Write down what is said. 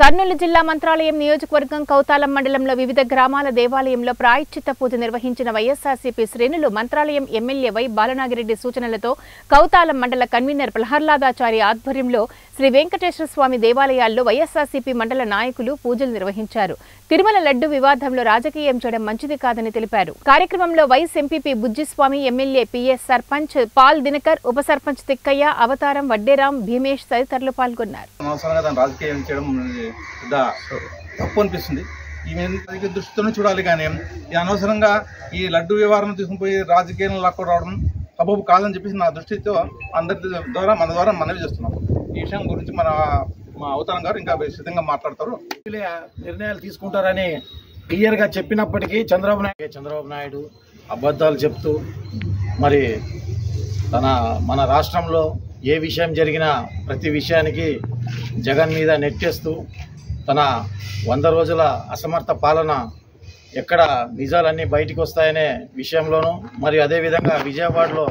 కర్నూలు జిల్లా మంత్రాలయం నియోజకవర్గం కౌతాలం మండలంలో వివిధ గ్రామాల దేవాలయంలో ప్రాయశ్చిత్త పూజ నిర్వహించిన వైఎస్ఆర్సీపీ శ్రేణులు మంత్రాలయం ఎమ్మెల్యే వై బాలనాగిరెడ్డి సూచనలతో కౌతాలం మండల కన్వీనర్ ప్రహ్లాదాచారి ఆధ్వర్యంలో శ్రీ వెంకటేశ్వర స్వామి దేవాలయాల్లో వైఎస్ఆర్సీపీ మండల నాయకులు పూజలు నిర్వహించారు. తిరుమల లడ్డు వివాదంలో రాజకీయం చేయడం మంచిది కాదని తెలిపారు. కార్యక్రమంలో vice MPP Bujjiswamy, MLA PS sarpanch Paul Dinakar, ఉప సర్పంచ్ తిక్కయ్య, అవతారం, వడ్డేరాం, భీమేష్ తదితరులు పాల్గొన్నారు. తప్పు అనిపిస్తుంది. ఈ దృష్టితోనే చూడాలి. కానీ ఈ అనవసరంగా ఈ లడ్డు వ్యవహారం తీసుకుని పోయి రాజకీయంలో లాక్కు రావడం సబబు కాదని చెప్పేసి నా దృష్టితో అందరి ద్వారా మన ద్వారా మనవి చేస్తున్నాం. ఈ విషయం గురించి మా అవతారం గారు ఇంకా విస్తృతంగా మాట్లాడతారు. నిర్ణయాలు తీసుకుంటారని క్లియర్గా చెప్పినప్పటికీ చంద్రబాబు నాయుడు అబద్ధాలు చెప్తూ మరి మన రాష్ట్రంలో ఏ విషయం జరిగినా ప్రతి విషయానికి జగన్ మీద నెట్టేస్తూ తన 100 రోజుల అసమర్థ పాలన ఎక్కడ నిజాలన్నీ బయటికి వస్తాయనే విషయంలోనూ మరి అదేవిధంగా విజయవాడలో